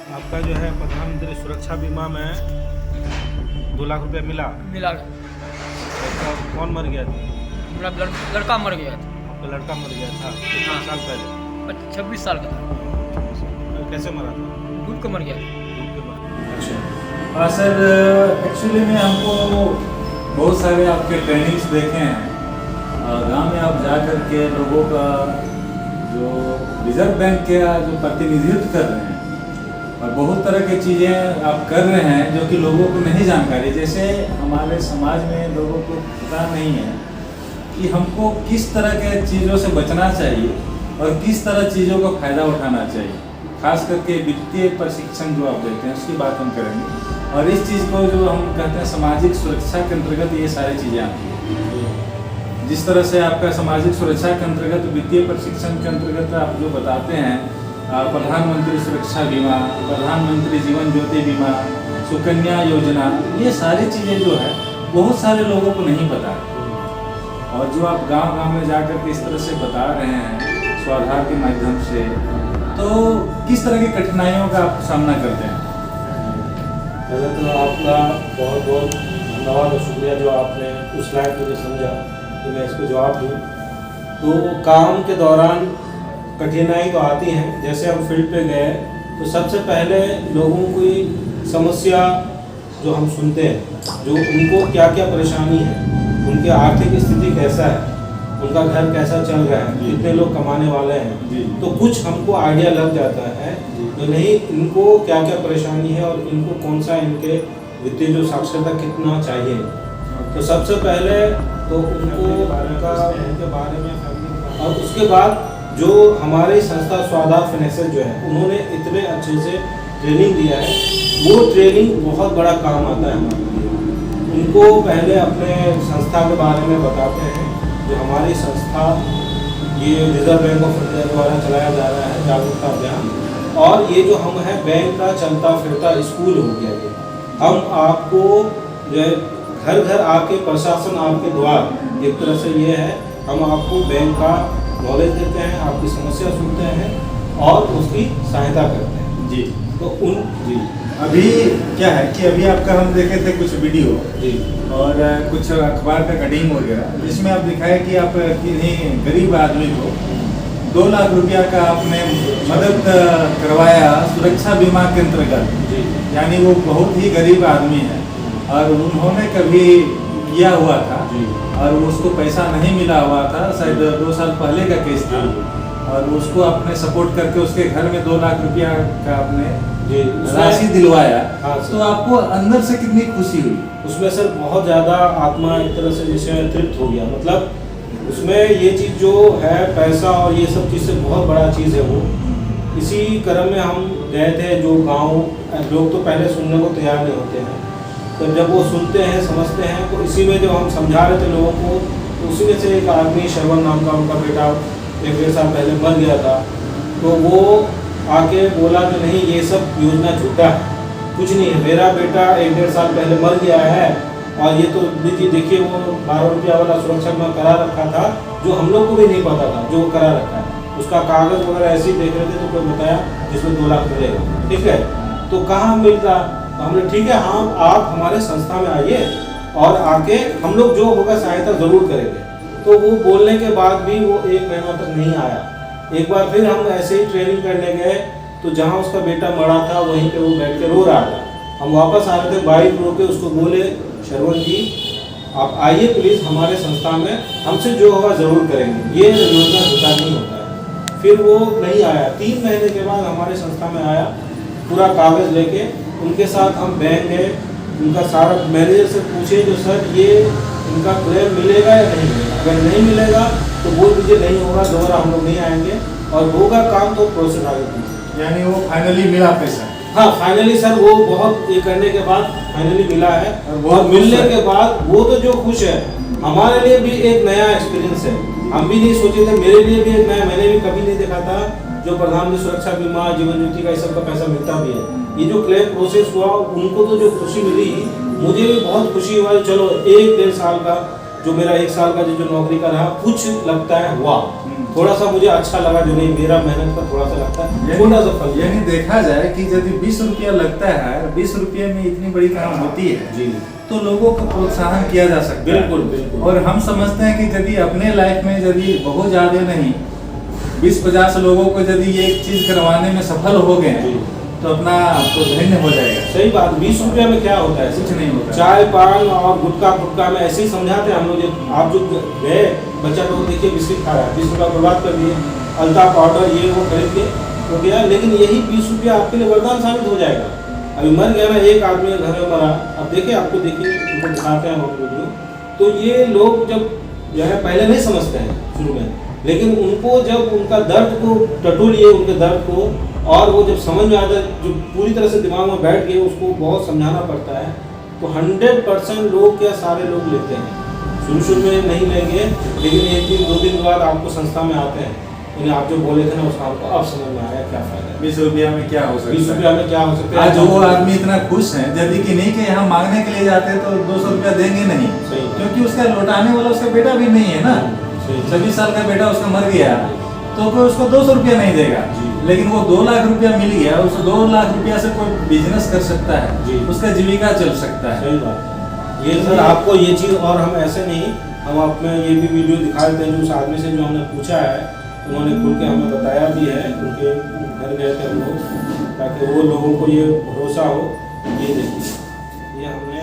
आपका जो है प्रधानमंत्री सुरक्षा बीमा में 2 लाख रुपया मिला। मिला। आपका कौन मर गया था? मेरा लड़का मर गया था। आपका लड़का मर गया था कितने हाँ। साल पहले? 26 साल का था। कैसे मरा था? डूब के मर गया। डूब के मरा। हाँ सर, एक्चुअली में हमको बहुत सारे आपके ट्रेनिंग्स देखे हैं। गांव में आप जा कर के लोगों का जो रिजर्व बैंक का जो प्रतिनिधित्व कर रहे हैं और बहुत तरह की चीज़ें आप कर रहे हैं जो कि लोगों को नहीं जानकारी। जैसे हमारे समाज में लोगों को पता नहीं है कि हमको किस तरह के चीज़ों से बचना चाहिए और किस तरह चीज़ों का फ़ायदा उठाना चाहिए। खास करके वित्तीय प्रशिक्षण जो आप देते हैं उसकी बात हम करेंगे। और इस चीज़ को जो हम कहते हैं सामाजिक सुरक्षा के अंतर्गत ये सारी चीज़ें आती हैं। जिस तरह से आपका सामाजिक सुरक्षा के अंतर्गत वित्तीय प्रशिक्षण के अंतर्गत आप जो बताते हैं, प्रधानमंत्री सुरक्षा बीमा, प्रधानमंत्री जीवन ज्योति बीमा, सुकन्या योजना, ये सारी चीज़ें जो है बहुत सारे लोगों को नहीं पता है। और जो आप गांव-गांव में जाकर के इस तरह से बता रहे हैं स्वाधार के माध्यम से, तो किस तरह की कठिनाइयों का आप सामना करते हैं? पहले तो आपका बहुत बहुत धन्यवाद और शुक्रिया जो आपने उस लायक मुझे समझा कि मैं इसको जवाब दूँ। तो काम के दौरान कठिनाई तो आती हैं। जैसे हम फील्ड पे गए तो सबसे पहले लोगों की समस्या जो हम सुनते हैं, जो उनको क्या क्या परेशानी है, उनकी आर्थिक स्थिति कैसा है, उनका घर कैसा चल रहा है, कितने लोग कमाने वाले हैं, तो कुछ हमको आइडिया लग जाता है तो नहीं इनको क्या क्या परेशानी है और इनको कौन सा इनके वित्तीय जो साक्षरता कितना चाहिए। तो सबसे पहले तो उनको उनके बारे में, और उसके बाद जो हमारी संस्था स्वाधार फाइनेंशियल जो है उन्होंने इतने अच्छे से ट्रेनिंग दिया है, वो ट्रेनिंग बहुत बड़ा काम आता है हमारे लिए। उनको पहले अपने संस्था के बारे में बताते हैं। जो हमारी संस्था ये रिजर्व बैंक ऑफ इंडिया द्वारा चलाया जा रहा है जागरूकता अभियान, और ये जो हम है बैंक का चलता फिरता स्कूल हो गया। ये हम आपको जो है घर घर आके प्रशासन आपके द्वार एक तरह से ये है, हम आपको बैंक का नॉलेज देते हैं, आपकी समस्या सुनते हैं और उसकी सहायता करते हैं। जी, तो जी अभी क्या है कि अभी आपका हम देखे थे कुछ वीडियो जी और कुछ अखबार का कटिंग वगैरह, जिसमें आप दिखाए कि आप किन्हीं गरीब आदमी को 2 लाख रुपया का आपने मदद करवाया सुरक्षा बीमा के अंतर्गत। जी, यानी वो बहुत ही गरीब आदमी है और उन्होंने कभी किया हुआ था जी, और उसको पैसा नहीं मिला हुआ था, शायद 2 साल पहले का केस था, और उसको आपने सपोर्ट करके उसके घर में 2 लाख रुपया का आपने जी राशि दिलवाया। हाँ, तो आपको अंदर से कितनी खुशी हुई? उसमें सर बहुत ज़्यादा आत्मा एक तरह से जैसे तृप्त हो गया। मतलब उसमें ये चीज़ जो है पैसा और ये सब चीज़ से बहुत बड़ा चीज़ है वो। इसी क्रम में हम गए थे जो गांव, लोग तो पहले सुनने को तैयार नहीं होते हैं, तो जब वो सुनते हैं समझते हैं तो इसी में जब हम समझा रहे थे लोगों को, तो उसी में से एक आदमी श्रवण नाम का, उनका बेटा 1-1.5 साल पहले मर गया था। तो वो आके बोला कि नहीं ये सब योजना झूठा है, कुछ नहीं है, मेरा बेटा 1-1.5 साल पहले मर गया है और ये तो देखिए वो 12 रुपया वाला सुरक्षा बीमा करा रखा था, जो हम लोग को भी नहीं पता था जो करा रखा है। उसका कागज़ वगैरह ऐसे ही देख रहे थे तो कोई बताया जिसमें 2 लाख मिलेगा। ठीक है, तो कहाँ मिलता? तो हमने ठीक है, हाँ आप हमारे संस्था में आइए और आके हम लोग जो होगा सहायता ज़रूर करेंगे। तो वो बोलने के बाद भी वो 1 महीना तक नहीं आया। एक बार फिर हम ऐसे ही ट्रेनिंग करने गए तो जहाँ उसका बेटा मरा था वहीं पे वो बैठ के रो रहा था। हम वापस आ रहे थे, बाइक रोके उसको बोले श्रवण जी आप आइए प्लीज़ हमारे संस्था में, हमसे जो होगा ज़रूर करेंगे, ये योजना झूठा नहीं होता है। फिर वो नहीं आया। 3 महीने के बाद हमारे संस्था में आया पूरा कागज़ लेके। उनके साथ हम बैंक गए, उनका सारा मैनेजर से पूछे जो सर ये इनका क्लेम मिलेगा या नहीं मिलेगा, अगर नहीं मिलेगा तो बोल दीजिए नहीं होगा, दोबारा हम लोग नहीं आएंगे, और होगा काम तो प्रोसेस आगे कीजिए। यानी वो फाइनली मिला पैसा? हाँ फाइनली सर, वो बहुत ये करने के बाद फाइनली मिला है। और मिलने के बाद वो तो जो खुश है, हमारे लिए भी एक नया एक्सपीरियंस है। हम भी नहीं सोचे थे, मेरे लिए भी एक नया, मैंने भी कभी नहीं देखा था जो प्रधानमंत्री सुरक्षा बीमा, जीवन ज्योति का इस सब का पैसा मिलता भी है। ये जो क्लेम प्रोसेस हुआ उनको तो जो खुशी मिली, मुझे भी बहुत खुशी हुआ। चलो 1-1.5 साल का जो मेरा 1 साल का जो नौकरी का रहा, कुछ लगता है हुआ। थोड़ा सा मुझे अच्छा लगा, जो नहीं मेरा मेहनत का थोड़ा सा लगता है, छोटा सा फल। यानी देखा जाए कि यदि 20 रुपया लगता है, 20 रुपये में इतनी बड़ी काम होती है जी, तो लोगों को प्रोत्साहन किया जा सकता है। बिल्कुल बिल्कुल। और हम समझते हैं कि यदि अपने लाइफ में यदि बहुत ज्यादा नहीं 20-50 लोगों को यदि ये चीज करवाने में सफल हो गए जी। तो अपना तो धन्य हो जाएगा। सही बात। 20 रुपया में क्या होता है? कुछ नहीं होता। चाय पान और गुटखा फुटका में ऐसे ही समझाते हैं हम लोग। जब आप जो गए बच्चा लोग देखिए बिस्किट खा रहा है, 20 रुपया बर्बाद कर दिए, अल्ता पाउडर ये वो खरीद के हो गया। लेकिन यही 20 रुपया आपके लिए वरदान साबित हो जाएगा। अभी मर गया ना एक आदमी घर में मरा, अब देखिए आपको देखिए उनको दिखाते हैं हम वीडियो। तो ये लोग जब जो है पहले नहीं समझते हैं शुरू में, लेकिन उनको जब उनका दर्द को टटोलिए, उनके दर्द को, और वो जब समझ में आता है, जो पूरी तरह से दिमाग में बैठ गए, उसको बहुत समझाना पड़ता है, तो 100% लोग क्या सारे लोग लेते हैं। शुरू में नहीं लेंगे, लेकिन 1 दिन 2 दिन बाद आपको संस्था में आते हैं, उन्हें आप जो बोले थे ना उसका आपको अब समझ में आया क्या फायदा है। 20 रुपया में क्या हो सकता है? 20 रुपया में क्या हो सकता है? आज वो आदमी इतना खुश है, यदि कि नहीं कि हम मांगने के लिए जाते हैं तो 200 रुपया देंगे नहीं, सही। क्योंकि उसका लौटाने वाला उसका बेटा भी नहीं है ना। सही। 26 साल का बेटा उसका मर गया तो कोई उसको 200 रुपया नहीं देगा, लेकिन वो 2 लाख रुपया मिल गया, उस 2 लाख रुपया से कोई बिजनेस कर सकता जी। है, उसका जीविका चल सकता है। सही बात। ये सर आपको ये चीज़, और हम ऐसे नहीं, हम आपने ये भी वीडियो दिखा देते हैं जो उस आदमी से जो हमने पूछा है, उन्होंने खुल के हमें बताया भी है, उनके घर गए थे हम लोग, ताकि वो लोगों को ये भरोसा हो। ये देखिए, ये हमने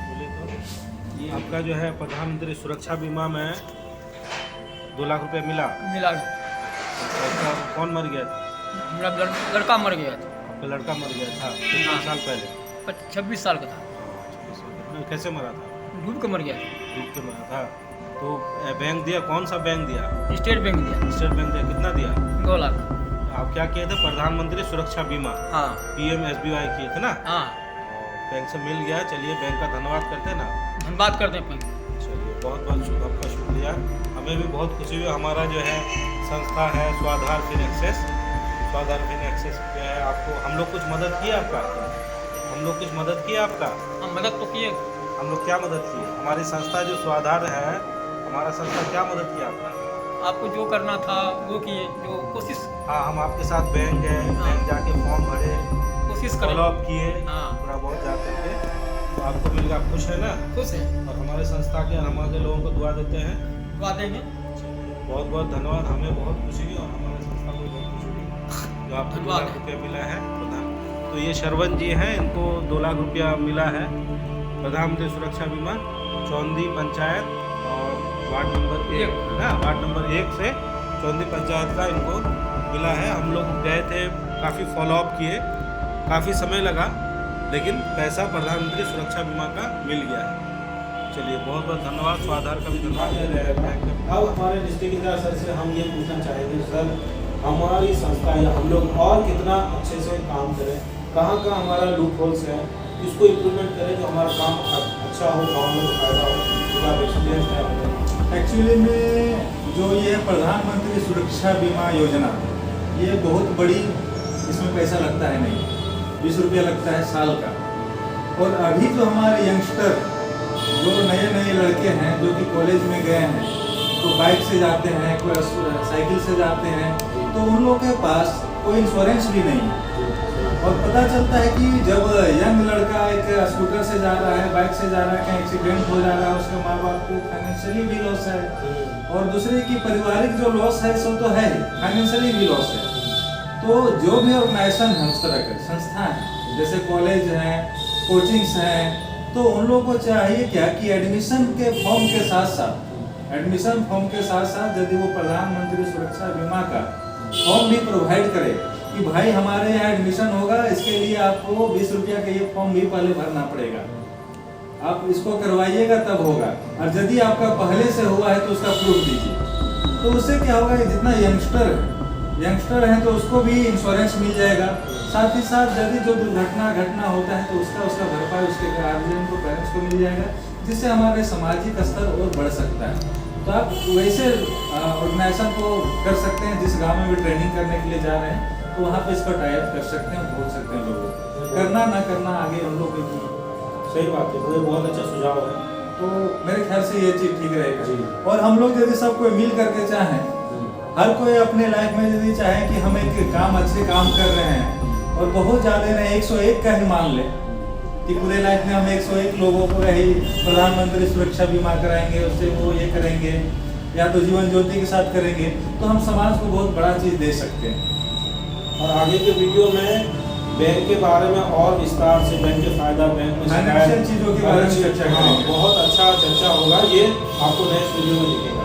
बोले तो ये आपका जो है प्रधानमंत्री सुरक्षा बीमा में 2 लाख रुपए मिला। आपका कौन मर गया था? मेरा लड़का मर गया था। आपका लड़का मर गया था कितने साल पहले? 26 साल का था। कैसे मरा था? डूब के मर गया था। डूब के मरा था। तो बैंक दिया? कौन सा बैंक दिया? स्टेट बैंक दिया। स्टेट बैंक दिया। कितना दिया? 2 लाख। आप क्या किए थे? प्रधानमंत्री सुरक्षा बीमा, हाँ PMSBY किए थे ना? हाँ, बैंक से मिल गया। चलिए बैंक का धन्यवाद करते हैं ना। धन्यवाद करते हैं। चलिए बहुत बहुत आपका शुक्रिया। हमें भी बहुत खुशी हुई। हमारा जो है संस्था है स्वाधार फिनएक्सेस। स्वाधार फिनएक्सेस जो है आपको हम लोग कुछ मदद किए आपका? हम लोग कुछ मदद किए आपका? हम मदद तो किए। हम लोग क्या मदद किए? हमारी संस्था जो स्वाधार है, हमारा संस्था क्या मदद किया आपका? आपको जो करना था वो किए, जो कोशिश। हाँ, हम आपके साथ बैंक गए, बैंक जाके फॉर्म भरे, कोशिश करें। फॉलो अप किए, हाँ। थोड़ा बहुत जा करके, तो आपको मिल गया। आप खुश है ना? खुश है। और हमारे संस्था के हमारे लोगों को दुआ देते हैं। दुआ देंगे। बहुत बहुत धन्यवाद। हमें बहुत खुशी हुई और हमारे संस्था को बहुत खुशी हुई जो आपको 2 धन्यवाद। लाख रुपया मिला है। तो ये शरवण जी हैं, इनको 2 लाख रुपया मिला है प्रधानमंत्री सुरक्षा बीमा, चौंदी पंचायत और वार्ड नंबर 1 ना, वार्ड नंबर 1 से चौंदी पंचायत का इनको मिला है। हम लोग गए थे, काफ़ी फॉलोअप किए, काफ़ी समय लगा, लेकिन पैसा प्रधानमंत्री सुरक्षा बीमा का मिल गया है। चलिए बहुत बहुत धन्यवाद। स्वाधार का भी धन्यवाद। अब हमारे डिस्ट्रिक्ट इंचार्ज सर से हम ये पूछना चाहेंगे, सर हमारी संस्था या हम लोग और कितना अच्छे से काम करें, कहाँ कहाँ हमारा लूप होल्स है, इसको इम्प्रूवमेंट करें जो हमारा काम अच्छा हो, गाँव में फायदा हो। तो आप एक्सपीरियंस क्या होगा? एक्चुअली में जो ये प्रधानमंत्री सुरक्षा बीमा योजना, ये बहुत बड़ी, इसमें पैसा लगता है नहीं, 20 रुपया लगता है साल का। और अभी जो हमारे यंगस्टर जो नए लड़के हैं जो कि कॉलेज में गए हैं, तो बाइक से जाते हैं, कोई साइकिल से जाते हैं, तो उन लोगों के पास कोई इंश्योरेंस भी नहीं है। और पता चलता है कि जब यंग लड़का एक स्कूटर से जा रहा है, बाइक से जा रहा है, कहीं एक्सीडेंट हो जा रहा है, उसके माँ बाप को फाइनेंशियली भी लॉस है, और दूसरे की पारिवारिक जो लॉस है सो तो है, फाइनेंशियली भी लॉस है। तो जो भी ऑर्गेनाइजेशन है, उस तरह के संस्था है, जैसे कॉलेज हैं, कोचिंग्स हैं, तो उन लोगों को चाहिए क्या कि एडमिशन के फॉर्म के साथ साथ यदि वो प्रधानमंत्री सुरक्षा बीमा का फॉर्म भी प्रोवाइड करे कि भाई हमारे यहाँ एडमिशन होगा, इसके लिए आपको 20 रुपया का ये फॉर्म भी पहले भरना पड़ेगा, आप इसको करवाइएगा तब होगा, और यदि आपका पहले से हुआ है तो उसका प्रूफ दीजिए। तो उससे क्या होगा कि जितना यंगस्टर है तो उसको भी इंश्योरेंस मिल जाएगा। साथ ही साथ यदि जो घटना होता है तो उसका भरपाई उसके गार्जियन को, पेरेंट्स को मिल जाएगा, जिससे हमारे सामाजिक स्तर और बढ़ सकता है। तो आप वैसे ऑर्गेनाइजेशन को कर सकते हैं, जिस गांव में भी ट्रेनिंग करने के लिए जा रहे हैं तो वहाँ पे इसका टाइप कर सकते हैं, बोल सकते हैं लोगों को, करना ना करना आगे उन लोगों की। सही बात है, वो बहुत अच्छा सुझाव है। तो मेरे ख्याल से ये चीज़ ठीक रहेगा। और हम लोग यदि सब कोई मिल करके चाहें हर कोई अपने लाइफ में यदि चाहे कि हम एक काम अच्छे काम कर रहे हैं और बहुत ज़्यादा नहीं 101 का ही मान ले कि पूरे लाइफ में हम 101 लोगों को यही प्रधानमंत्री सुरक्षा बीमा कराएंगे, उससे वो ये करेंगे या तो जीवन ज्योति के साथ करेंगे, तो हम समाज को बहुत बड़ा चीज़ दे सकते हैं। और आगे के वीडियो में बैंक के बारे में और विस्तार से बैंक के फायदा, बैंक में फाइनेंशियल चीज़ों के बारे में चर्चा हाँ, करेंगे। बहुत अच्छा चर्चा होगा, ये आपको नेक्स्ट वीडियो में दिखेगा।